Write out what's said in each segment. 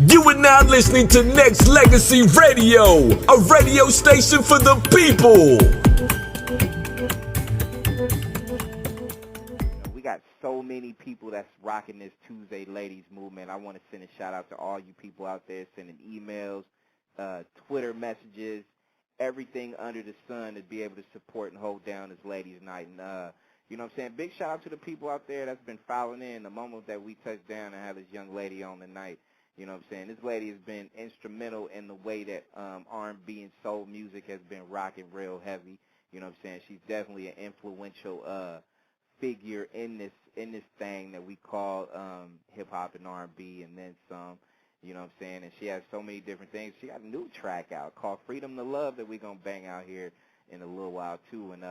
You are now listening to Nexxlegacy Radio, a radio station for the people. We got so many people that's rocking this Tuesday Ladies movement. I want to send a shout out to all you people out there sending emails, Twitter messages, everything under the sun to be able to support and hold down this Ladies Night. And you know what I'm saying? Big shout out to the people out there that's been following in the moment that we touched down and have this young lady on tonight. You know what I'm saying? This lady has been instrumental in the way that R&B and soul music has been rocking real heavy. You know what I'm saying? She's definitely an influential figure in this thing that we call hip hop and R&B and then some. You know what I'm saying? And she has so many different things. She got a new track out called Freedom to Love that we're going to bang out here in a little while too. And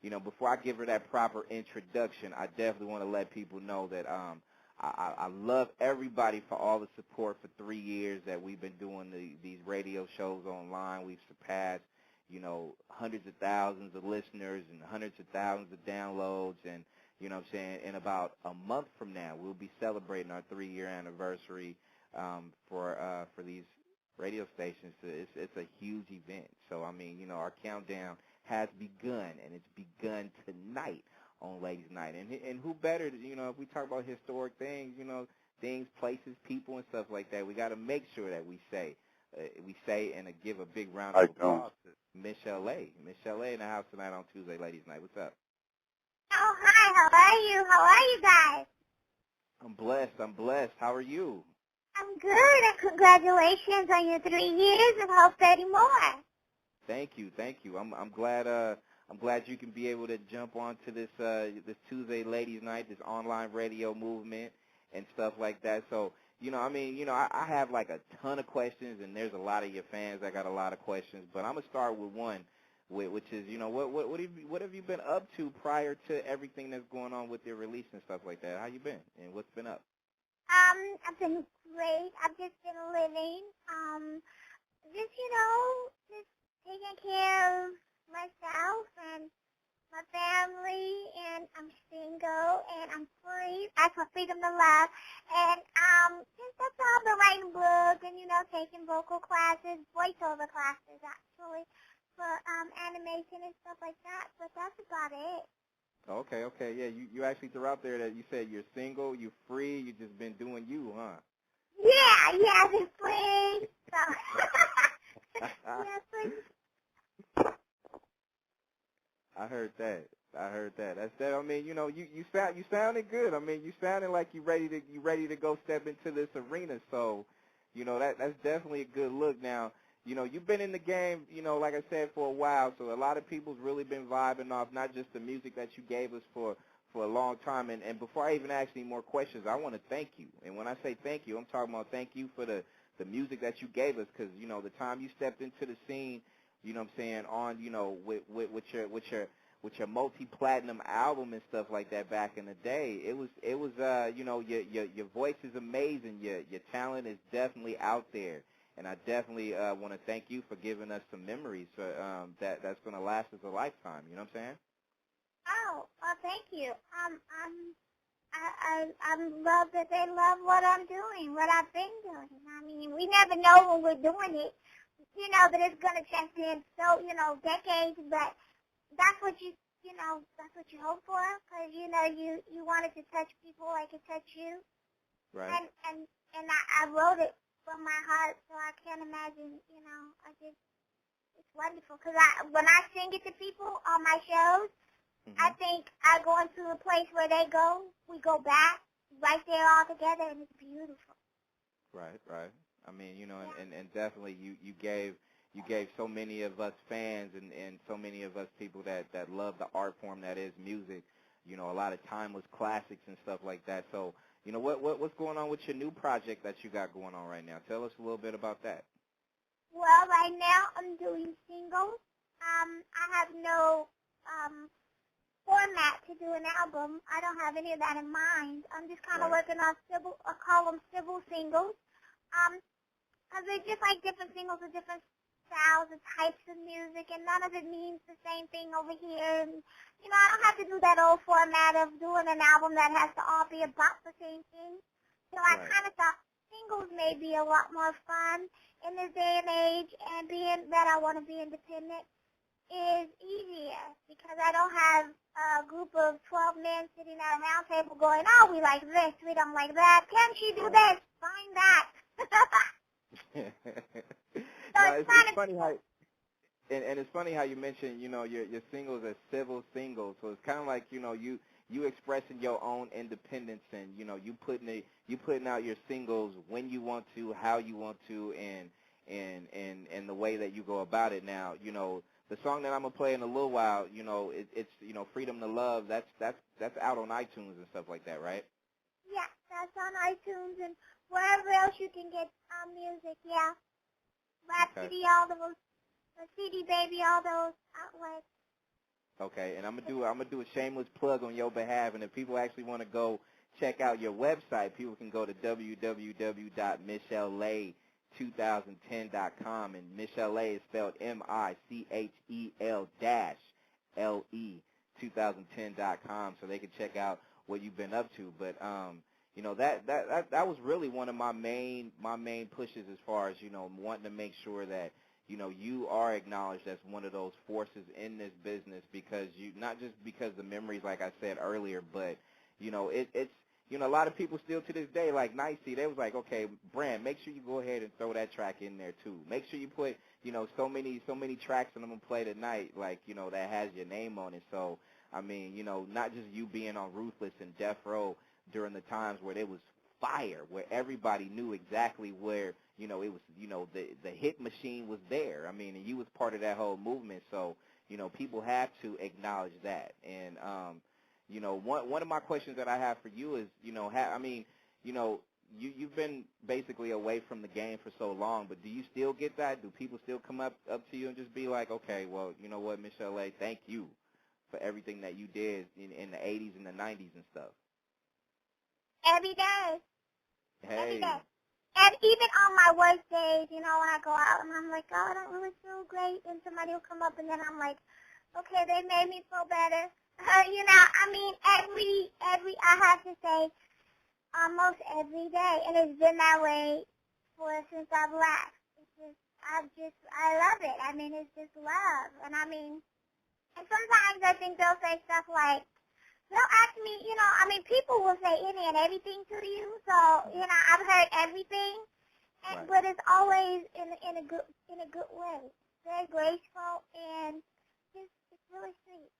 you know, before I give her that proper introduction, I definitely want to let people know that I love everybody for all the support for 3 years that we've been doing these radio shows online. We've surpassed, you know, hundreds of thousands of listeners and hundreds of thousands of downloads. And, you know what I'm saying, in about a month from now, we'll be celebrating our 3-year anniversary for these radio stations. It's a huge event. So, I mean, you know, our countdown has begun, and it's begun tonight on Ladies Night. And who better, you know, if we talk about historic things, you know, things, places, people, and stuff like that, we got to make sure that we say and give a big round of applause to Miss L.A. Miss L.A. in the house tonight on Tuesday Ladies Night. What's up? Oh, hi. How are you? How are you guys? I'm blessed. How are you? I'm good, and congratulations on your 3 years, and hope 30 more. Thank you. I'm glad you can be able to jump onto this Tuesday Ladies Night, this online radio movement and stuff like that. So, you know, I mean, you know, I have like a ton of questions, and there's a lot of your fans that got a lot of questions. But I'm gonna start with one, which is, you know, what have you been up to prior to everything that's going on with your release and stuff like that? How you been, and what's been up? I've been great. I've just been living. Just, you know, just taking care of myself and my family, and I'm single, and I'm free. That's my freedom to love. And just that's all. I've been writing books and, you know, taking vocal classes, voiceover classes, actually, for animation and stuff like that. But that's about it. Okay, yeah, you actually threw out there that you said you're single, you're free, you just been doing you, huh? Yeah, I've been free. So, yeah, free. I heard that. That's that. I mean, you know, you sounded good. I mean, you sounded like you ready to go step into this arena. So, you know, that's definitely a good look. Now, you know, you've been in the game, you know, like I said, for a while. So a lot of people's really been vibing off not just the music that you gave us for a long time. And before I even ask any more questions, I want to thank you. And when I say thank you, I'm talking about thank you for the music that you gave us, because, you know, the time you stepped into the scene, you know what I'm saying, on, you know, with your multi-platinum album and stuff like that back in the day, it was you know, your voice is amazing, your talent is definitely out there, and I definitely want to thank you for giving us some memories for that's going to last us a lifetime. You know what I'm saying? Oh, well, thank you. I love that they love what I'm doing, what I've been doing. I mean, we never know when we're doing it, you know, that it's going to transcend decades, but that's what you hope for, because, you know, you wanted to touch people like it touched you. Right. And I wrote it from my heart, so I can't imagine, you know, it's wonderful, because when I sing it to people on my shows, I think I go into a place where they go, we go back, right there all together, and it's beautiful. Right. I mean, you know, and definitely you gave so many of us fans and so many of us people that love the art form that is music, you know, a lot of timeless classics and stuff like that. So, you know, what's going on with your new project that you got going on right now? Tell us a little bit about that. Well, right now I'm doing singles. I have no format to do an album. I don't have any of that in mind. I'm just kind of working on I call them civil singles. Because they're just like different singles with different styles and types of music, and none of it means the same thing over here. And, you know, I don't have to do that old format of doing an album that has to all be about the same thing. So I kind of thought singles may be a lot more fun in this day and age, and being that I want to be independent is easier because I don't have a group of 12 men sitting at a round table going, oh, we like this, we don't like that. Can't you do this? Find that. No, it's funny how, and it's funny how you mentioned, your singles as civil singles. So it's kind of like, you expressing your own independence, and you putting out your singles when you want to, how you want to, and the way that you go about it. Now, the song that I'm gonna play in a little while, it's Freedom to Love. That's out on iTunes and stuff like that, right? Yeah, that's on iTunes and wherever else you can get music. Yeah, Rhapsody, all those, CD Baby, all those outlets. Okay, and I'm gonna do a shameless plug on your behalf, and if people actually want to go check out your website, people can go to www.michelle2010.com, and Michelle is spelled MICHEL-LE 2010.com, so they can check out what you've been up to. But that was really one of my main pushes as far as wanting to make sure that you are acknowledged as one of those forces in this business, because not just because the memories, like I said earlier, but it's a lot of people still to this day, like Nicey, they was like, okay, Brand, make sure you go ahead and throw that track in there too. Make sure you put so many tracks that I'm gonna play tonight, like that has your name on it. So I mean, not just you being on Ruthless and Death Row during the times where there was fire, where everybody knew exactly where it was, the hit machine was there. I mean, and you was part of that whole movement. So people have to acknowledge that. And one of my questions that I have for you is, you've been basically away from the game for so long, but do you still get that? Do people still come up to you and just be like, okay, well, you know what, Michelle, thank you for everything that you did in the 80s and the 90s and stuff? Every day. Hey. Every day. And even on my worst days, when I go out and I'm like, oh, I don't really feel great, and somebody will come up and then I'm like, okay, they made me feel better. I mean, every, I have to say, almost every day, and it's been that way since I've left. I love it. I mean, it's just love. And I mean, and sometimes I think they'll say stuff like, they'll ask me, people will say any and everything to you. So, I've heard everything, Right. But it's always in a good way. Very graceful, and it's really sweet.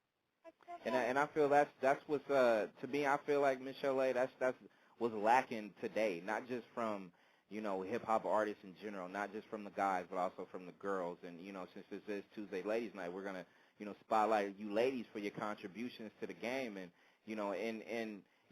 And I feel that's what's to me. I feel like Michelle, that's was lacking today. Not just from hip hop artists in general, not just from the guys, but also from the girls. And since this is Tuesday Ladies Night, we're gonna spotlight you ladies for your contributions to the game. And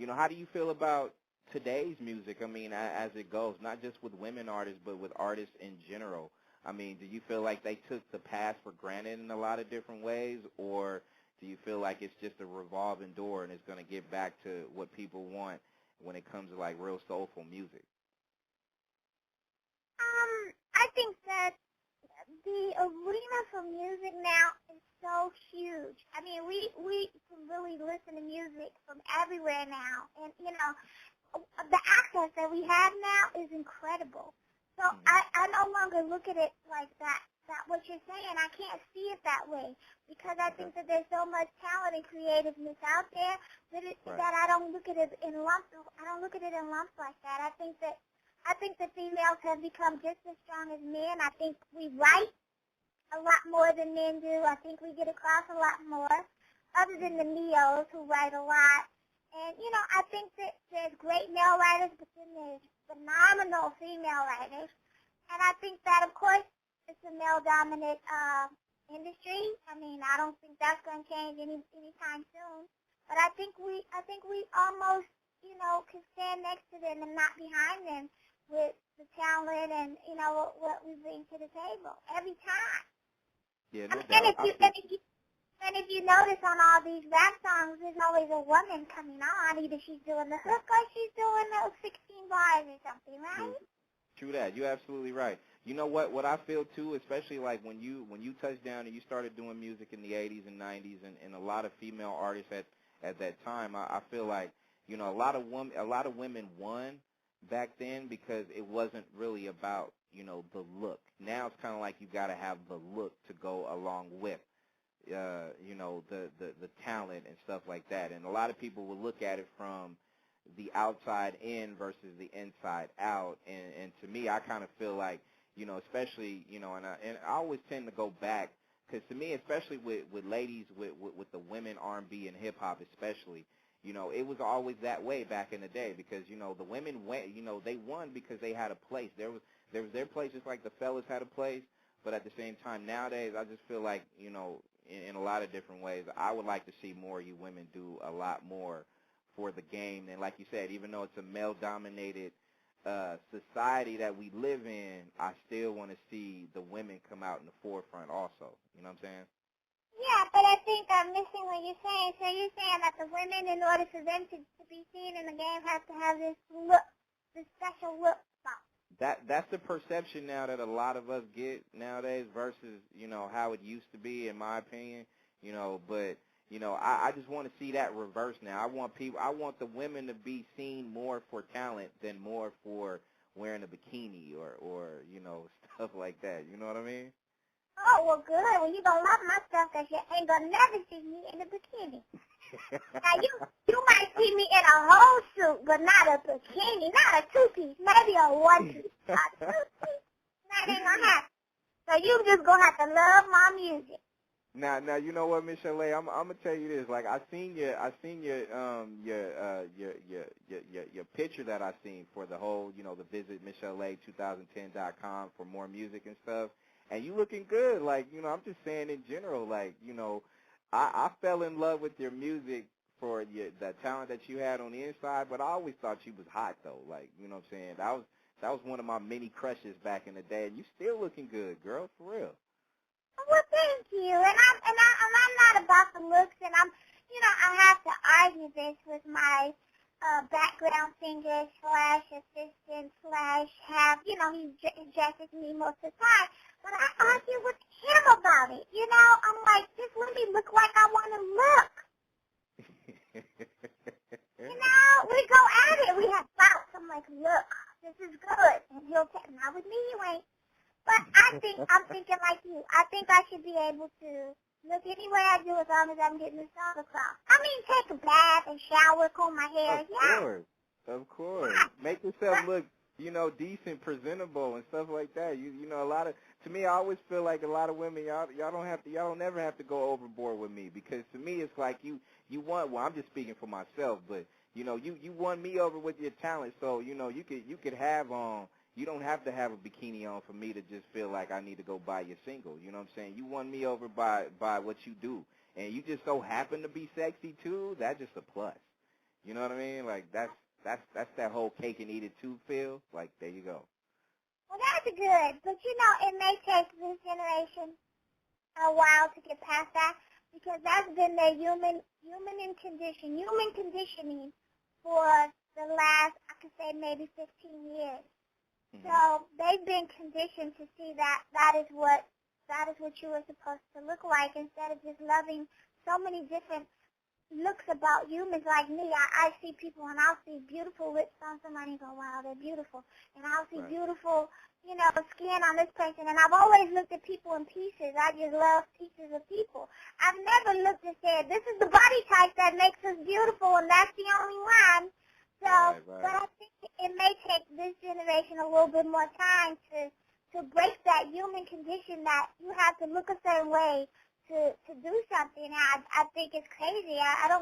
how do you feel about today's music? I mean, as it goes, not just with women artists, but with artists in general. I mean, do you feel like they took the past for granted in a lot of different ways, or do you feel like it's just a revolving door and it's going to get back to what people want when it comes to like real soulful music? I think that the arena for music now is so huge. I mean, we can really listen to music from everywhere now, and the access that we have now is incredible. So I no longer look at it like that what you're saying. I can't see it that way, because I think that there's so much talent and creativeness out there that I don't look at it in lumps. I don't look at it in lumps like that. I think that females have become just as strong as men. I think we write a lot more than men do. I think we get across a lot more, other than the neos who write a lot. And, I think that there's great male writers, but then there's phenomenal female writers. And I think that, of course, it's a male-dominant industry. I mean, I don't think that's going to change anytime soon. But I think we almost, can stand next to them and not behind them with the talent and, what we bring to the table every time. Yeah, no And doubt. if you notice on all these rap songs, there's always a woman coming on. Either she's doing the hook or she's doing those 16 bars or something, right? True that. You're absolutely right. You know what I feel too, especially like when you touched down and you started doing music in the 80s and 90s, and a lot of female artists at that time, I feel like a lot of women won back then because it wasn't really about, you know, the look. Now it's kind of like you got to have the look to go along with, you know, the talent and stuff like that. And a lot of people will look at it from the outside in versus the inside out. And to me, I kind of feel like, you know, especially, you know, and I always tend to go back because to me, especially with ladies, with the women R&B and hip hop especially, you know, it was always that way back in the day because, you know, the women went, you know, they won because they had a place. There was their place just like the fellas had a place, but at the same time nowadays I just feel like, you know, in a lot of different ways, I would like to see more of you women do a lot more for the game. And like you said, even though it's a male-dominated society that we live in, I still want to see the women come out in the forefront also. You know what I'm saying? Yeah, but I think I'm missing what you're saying. So you're saying that the women, in order for them to be seen in the game, have to have this look, this special look spot. That's the perception now that a lot of us get nowadays versus, you know, how it used to be, in my opinion. You know, but you know, I just want to see that reverse now. I want the women to be seen more for talent than more for wearing a bikini or you know, stuff like that. You know what I mean? Oh, well, good. Well, you gonna love my stuff because you ain't gonna never see me in a bikini. Now, you might see me in a whole suit, but not a bikini, not a two-piece, maybe a one-piece. A two-piece, that ain't gonna happen. So you just gonna have to love my music. Now, you know what, Miss Chalet, I'm gonna tell you this. Like, I seen your picture that I seen for the whole, you know, the visit MissChalet2010.com for more music and stuff. And you looking good. Like, you know, I'm just saying in general, like, you know, I fell in love with your music for the talent that you had on the inside, but I always thought you was hot though. Like, you know what I'm saying? That was one of my many crushes back in the day, and you still looking good, girl, for real. Well, thank you. And I'm not about the looks, and you know, I have to argue this with my background singer slash assistant slash you know, he dresses me most of the time. But I argue with him about it. You know, I'm like, just let me look like I want to look. You know, we go at it. We have bouts. I'm like, look, this is good. And he'll tell me, not with me, you ain't. But I'm thinking like you. I think I should be able to look any way I do as long as I'm getting the song across. I mean, take a bath and shower, comb my hair. Of course. Make yourself look, you know, decent, presentable, and stuff like that. You know, to me, I always feel like a lot of women, y'all don't never have to go overboard with me, because to me, it's like you want. Well, I'm just speaking for myself, but you know, you won me over with your talent, so you know, you could have you don't have to have a bikini on for me to just feel like I need to go buy your single. You know what I'm saying? You won me over by what you do, and you just so happen to be sexy too. That's just a plus. You know what I mean? Like that's that whole cake and eat it too feel. Like, there you go. Well, that's good. But, you know, it may take this generation a while to get past that, because that's been their human conditioning for the last, I could say, maybe 15 years. Mm-hmm. So they've been conditioned to see that is what you were supposed to look like, instead of just loving so many different looks about humans like me. I see people, and I'll see beautiful lips on somebody and go, wow, they're beautiful. And I'll see beautiful, you know, skin on this person. And I've always looked at people in pieces. I just love pieces of people. I've never looked and said, this is the body type that makes us beautiful, and that's the only one. So, but I think it may take this generation a little bit more time to break that human condition that you have to look a certain way to do something. I think it's crazy.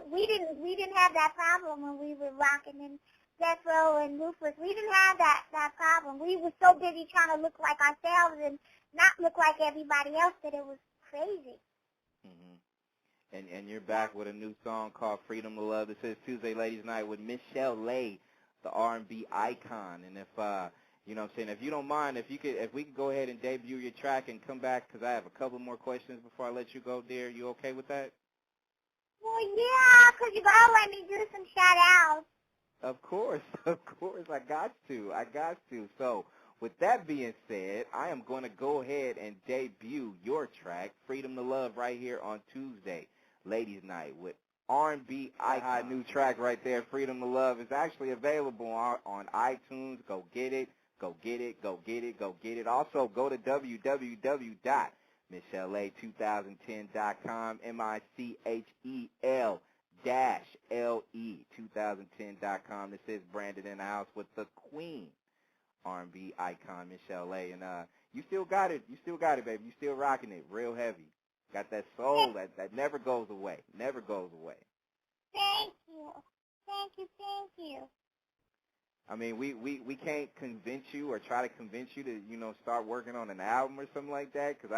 We didn't have that problem when we were rocking in Death Row and Ruthless. We didn't have that problem. We were so busy trying to look like ourselves and not look like everybody else that it was crazy. Mm-hmm. And you're back with a new song called Freedom to Love. This is Tuesday Ladies Night with Miss Chalet, the R&B icon. And if you know what I'm saying, if you don't mind, if we could go ahead and debut your track and come back, because I have a couple more questions before I let you go, dear. You okay with that? Well, yeah, because you got to let me do some shout-outs. Of course. I got to. So, with that being said, I am going to go ahead and debut your track, Freedom to Love, right here on Tuesday Ladies Night with R&B icon. New track right there, Freedom to Love, is actually available on iTunes. Go get it. Go get it. Go get it. Go get it. Also, go to www.michelele2010.com, MICHEL-LE2010.com. This is Branded in the house with the Queen, R&B icon Michelele, and you still got it. You still got it, baby. You still rocking it, real heavy. Got that soul that never goes away. Never goes away. Thank you. Thank you. Thank you. I mean, we can't convince you or try to convince you to, start working on an album or something like that, because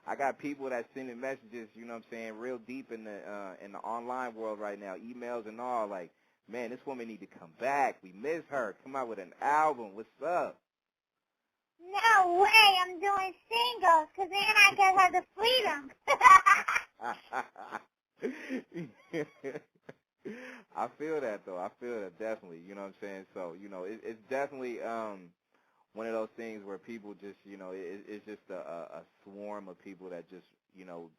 I got people that sending messages, what I'm saying, real deep in the online world right now, emails and all, like, man, this woman need to come back. We miss her. Come out with an album. What's up? No way, I'm doing singles, because then I can have the freedom. I feel that, though. I feel that, definitely. You know what I'm saying? So, it's definitely one of those things where people just, it's just a swarm of people that just,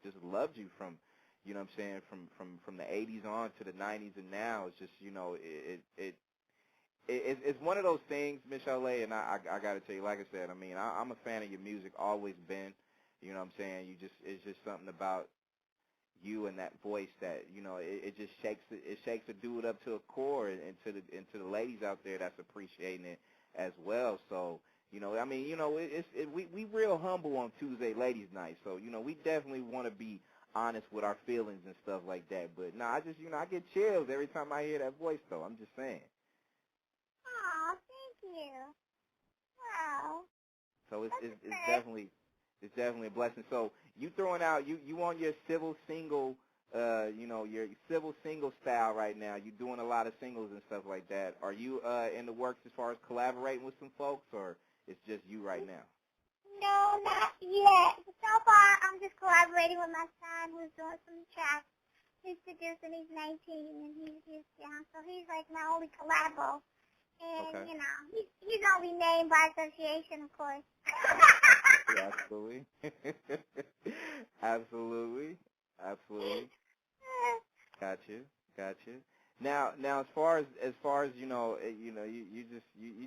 just loved you from, you know what I'm saying, from the 80s on to the 90s and now. It's just, it's one of those things, Michelele, and I got to tell you, like I said, I mean, I'm a fan of your music, always been. You know what I'm saying? It's just something about you and that voice that, it just shakes a dude up to a core, and to the ladies out there that's appreciating it as well. So, I mean, we real humble on Tuesday Ladies Night. So, we definitely want to be honest with our feelings and stuff like that. But no, I just, I get chills every time I hear that voice, though. I'm just saying. Aw, thank you. Wow. So it's definitely a blessing. So you throwing out, you on your civil single, your civil single style right now. You doing a lot of singles and stuff like that. Are you in the works as far as collaborating with some folks, or it's just you right now? No, not yet. So far, I'm just collaborating with my son, who's doing some tracks. He's producing. He's 19, and he's young, so he's like my only collabo. And, okay. He's only named by association, of course. Yeah, absolutely. Absolutely. Got you. Now, as far as you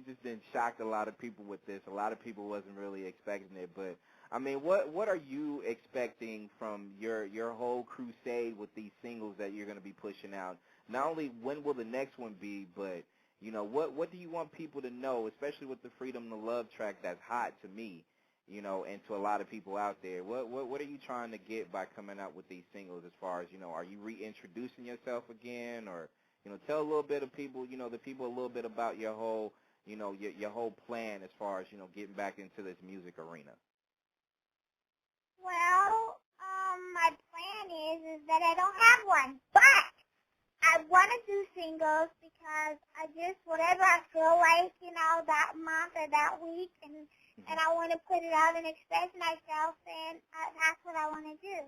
just didn't shock a lot of people with this. A lot of people wasn't really expecting it, but I mean, what are you expecting from your whole crusade with these singles that you're going to be pushing out? Not only when will the next one be, but what do you want people to know, especially with the Freedom to Love track that's hot to me, and to a lot of people out there? What are you trying to get by coming out with these singles as far as, are you reintroducing yourself again, or, tell a little bit of people, the people a little bit about your whole, your whole plan as far as, getting back into this music arena? Well, my plan is that I don't have one, but I want to do singles because I just, whatever I feel like, that month or that week, and I want to put it out and express myself, and that's what I want to do.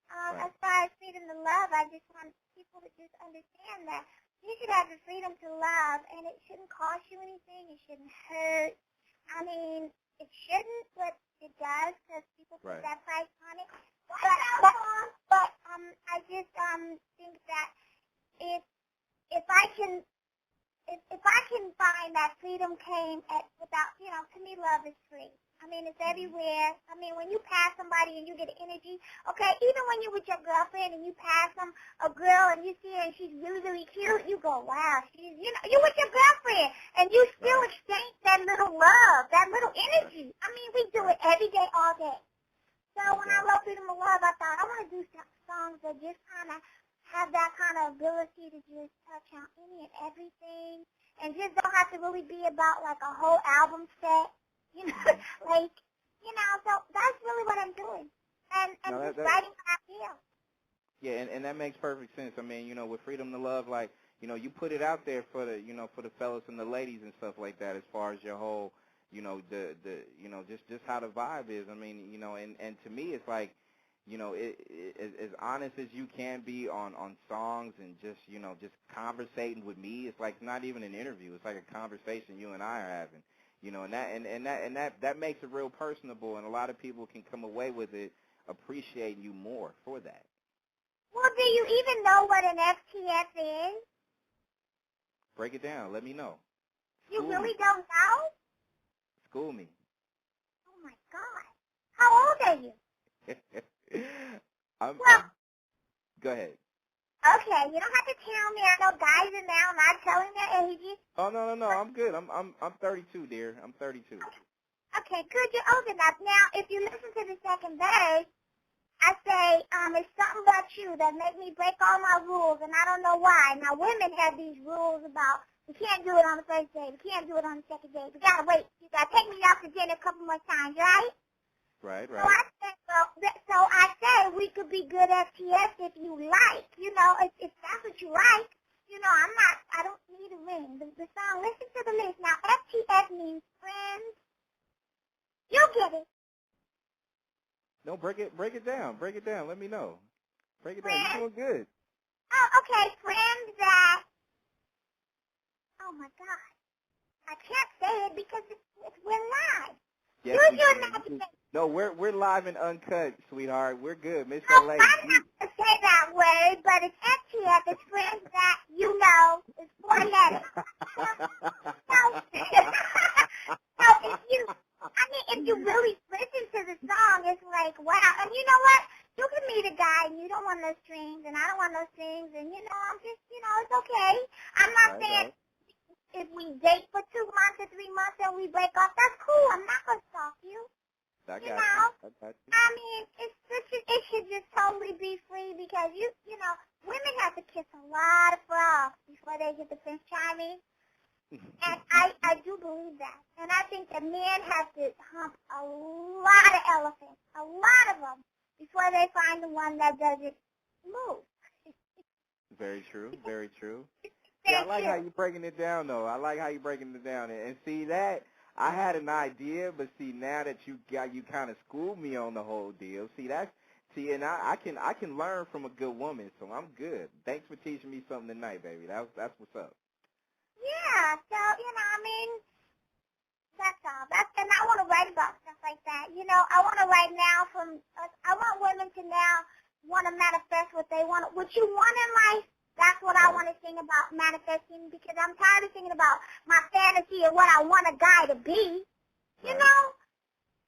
Right. As far as freedom to love, I just want people to just understand that you should have the freedom to love, and it shouldn't cost you anything. It shouldn't hurt. I mean, it shouldn't, but it does because people put Right. that price on it. But I just think that if I can find that freedom came without, to me, love is free. I mean, it's everywhere. I mean, when you pass somebody and you get energy, okay, even when you're with your girlfriend and you pass a girl and you see her and she's really, really cute, you go, wow, she's, you're with your girlfriend and you still exchange that little love, that little energy. I mean, we do it every day, all day. So when I wrote Freedom of Love, I thought I want to do songs that just kind of have that kind of ability to just touch on any and everything, and just don't have to really be about like a whole album set, so that's really what I'm doing, and just writing what I feel. Yeah, and that makes perfect sense. I mean, with Freedom to Love, like, you put it out there for the, for the fellas and the ladies and stuff like that, as far as your whole, just how the vibe is. I mean, and to me, it's like, as honest as you can be on songs and just conversating with me. It's like not even an interview. It's like a conversation you and I are having, and that makes it real personable, and a lot of people can come away with it appreciating you more for that. Well, do you even know what an FTF is? Break it down. Let me know. You School really me. don't know? School me. Oh, my God. How old are you? Well, Go ahead. okay, you don't have to tell me. I know guys are now not telling their ages. Oh, no. I'm good. I'm 32, dear. I'm 32. Okay, good. You're old enough. Now, if you listen to the second verse, I say, it's something about you that make me break all my rules, and I don't know why. Now, women have these rules about we can't do it on the first day, we can't do it on the second day. We gotta wait. You gotta take me out to dinner a couple more times, right? Right. So I said, so I said we could be good FTS if you like. You know, if that's what you like. You know, I don't need a ring. The song, listen to the list. Now, FTS means friends. You get it. No, break it down. Break it down. Let me know. Break it down. Friends. You're doing good. Oh, okay. Friends that, oh, my God. I can't say it because we're live. Yes, Use we your can. imagination. No, we're live and uncut, sweetheart. We're good. Miss No, LA. I'm not going to say that word, but it's FTF. It's friends that you know. It's 4 letters. If you really listen to the song, it's like, wow. And you know what? You can meet a guy and you don't want no strings, and I don't want no strings, and, I'm just, it's okay. I'm not saying if we date for 2 months or 3 months and we break off, that's cool. I'm not going to stalk you. I got You you. know? I got you. I mean, it should just totally be free because, women have to kiss a lot of frogs before they get the Prince Charming. And I do believe that. And I think that men have to hump a lot of elephants, a lot of them, before they find the one that doesn't move. Very true. Very true. Very Yeah, I like true. how you're breaking it down, though. I like how you're breaking it down. And see that, I had an idea, but see, now that you kind of schooled me on the whole deal. And I can learn from a good woman, so I'm good. Thanks for teaching me something tonight, baby. That's what's up. Yeah, so, that's all. And I want to write about stuff like that. I want to write now I want women to now want to manifest what they want, what you want in life. That's what I want to sing about, manifesting, because I'm tired of singing about my fantasy of what I want a guy to be. You know,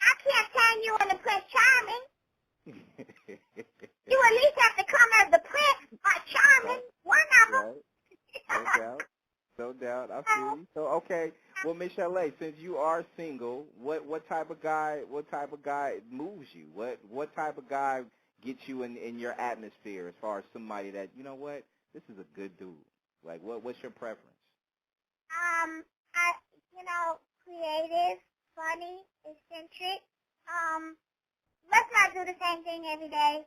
I can't turn you into Prince Charming. You at least have to come as the Prince or Charming, one of them. No doubt. I feel you. So, okay, well, Miss LA, since you are single, what type of guy moves you? What type of guy gets you in your atmosphere as far as somebody that, you know what, this is a good dude? Like, what's your preference? Creative, funny, eccentric. Let's not do the same thing every day.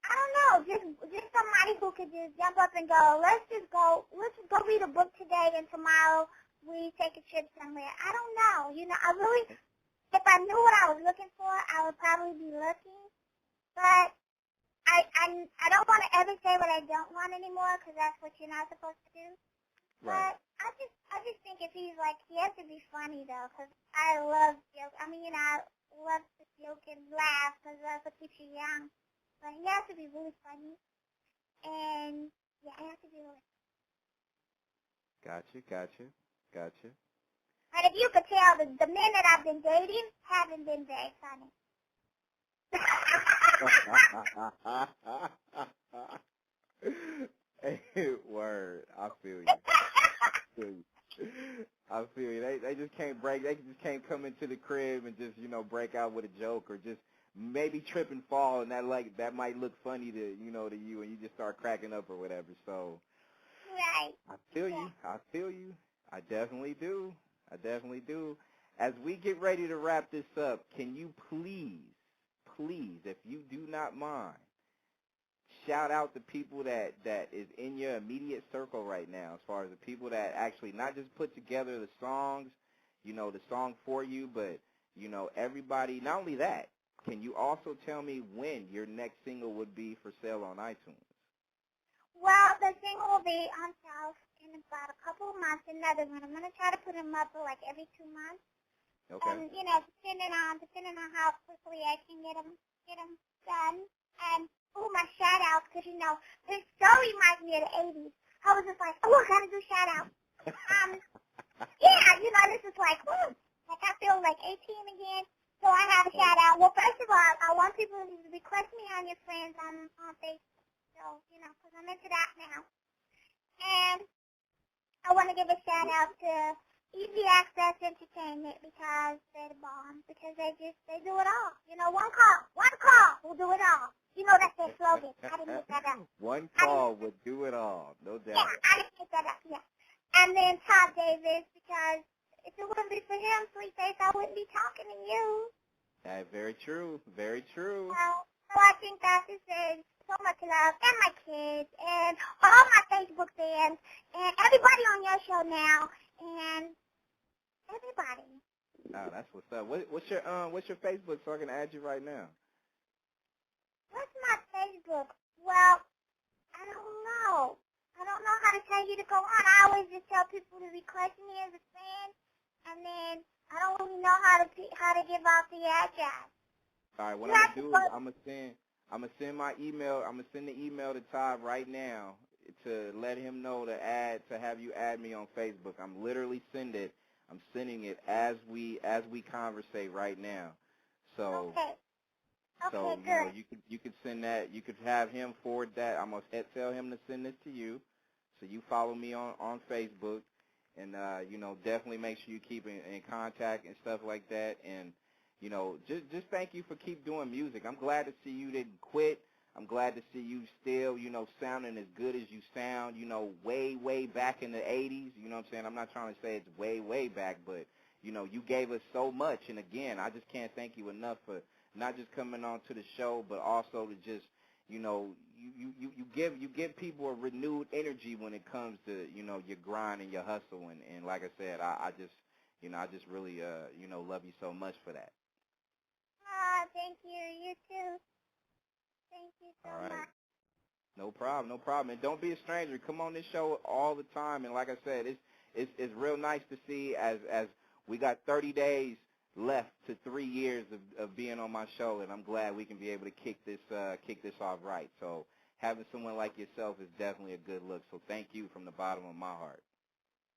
I don't know, just somebody who could just jump up and go, let's just go read a book today, and tomorrow we take a trip somewhere. I don't know. If I knew what I was looking for, I would probably be looking. But I don't want to ever say what I don't want anymore, because that's what you're not supposed to do. Right. But I just think if he has to be funny, though, because I love jokes. I love to joke and laugh, because that's what keeps you young. But he has to be really funny. And, yeah, he has to be really funny. Gotcha. But if you could tell, the men that I've been dating haven't been very funny. Word. I feel you. They just can't break. They just can't come into the crib and just break out with a joke, or just maybe trip and fall, and that might look funny to you, and you just start cracking up or whatever. So Right. I feel you. I definitely do. As we get ready to wrap this up, can you please, if you do not mind, shout out the people that is in your immediate circle right now, as far as the people that actually not just put together the songs, the song for you, but, everybody. Not only that, can you also tell me when your next single would be for sale on iTunes? Well, the single will be on sale in about a couple of months. Another one. I'm going to try to put them up for like every 2 months. Okay. And, depending on how quickly I can get them done. And my shout-outs, because, this so reminds me of the 80s. I was just like, I got to do shout-outs. Yeah, this is like, I feel like 18 again. So I have a shout-out. Well, first of all, I want people to request me on your friends on Facebook. So, because I'm into that now. And I want to give a shout-out to Easy Access Entertainment because they're the bomb. Because they do it all. One call will do it all. That's their slogan. I didn't make that up. One call would do it all, no doubt. Yeah, I didn't make that up, yeah. And then Todd Davis, because if it wouldn't be for him, Sweet Face, I wouldn't be talking to you. Very true, very true. So I think that deserves so much love, and my kids, and all my Facebook fans, and everybody on your show now, and everybody. Oh, that's what's up. What's your Facebook so I can add you right now? What's my Facebook? Well, I don't know. I don't know how to tell you to go on. I always just tell people to request me as a fan, and then I don't really know how to give out the address. All right, what I'm gonna do is I'm gonna send my email. I'm gonna send the email to Todd right now to let him know to have you add me on Facebook. I'm literally sending it as we conversate right now. So. Okay. So good. you could send that. You could have him forward that. I'm gonna tell him to send this to you. So you follow me on Facebook, and definitely make sure you keep in contact and stuff like that. And just thank you for keep doing music. I'm glad to see you didn't quit. I'm glad to see you still sounding as good as you sound. Way back in the 80s. You know what I'm saying? I'm not trying to say it's way back, but you gave us so much. And again, I just can't thank you enough for not just coming on to the show, but also to just, you give people a renewed energy when it comes to, your grind and your hustle. And like I said, I just really, love you so much for that. Thank you. You too. Thank you so much. No problem. And don't be a stranger. Come on this show all the time. And like I said, it's real nice to see as we got 30 days left to 3 years of being on my show, and I'm glad we can be able to kick this off right. So having someone like yourself is definitely a good look. So thank you from the bottom of my heart.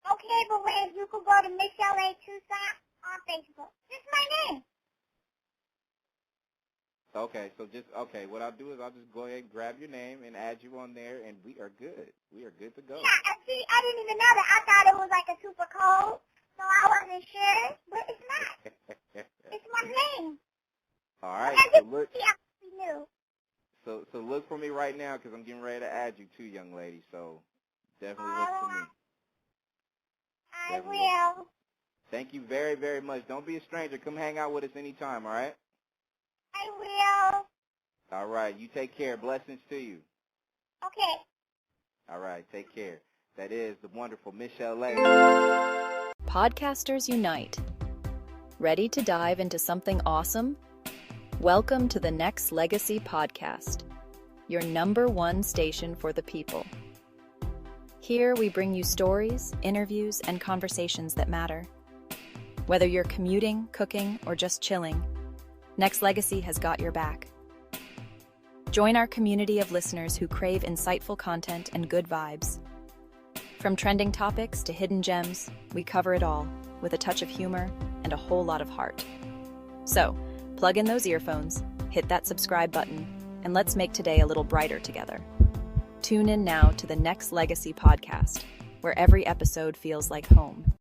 Okay, but wait, you can go to Miss LA Tucson on Facebook. Just my name. Okay, what I'll do is I'll just go ahead and grab your name and add you on there, and we are good. We are good to go. Yeah, see, I didn't even know that. I thought it was like a super code. So I wasn't sure, but it's not. It's my name. All right. So look for me right now because I'm getting ready to add you too, young lady. So definitely look for me. I will. Thank you very, very much. Don't be a stranger. Come hang out with us anytime, all right? I will. All right. You take care. Blessings to you. Okay. All right. Take care. That is the wonderful Michelle Lay. Podcasters unite. Ready to dive into something awesome? Welcome to the Nexxlegacy podcast, your #1 station for the people. Here we bring you stories, interviews, and conversations that matter. Whether you're commuting, cooking, or just chilling, Nexxlegacy has got your back. Join our community of listeners who crave insightful content and good vibes. From trending topics to hidden gems, we cover it all with a touch of humor and a whole lot of heart. So, plug in those earphones, hit that subscribe button, and let's make today a little brighter together. Tune in now to the Nexxlegacy podcast, where every episode feels like home.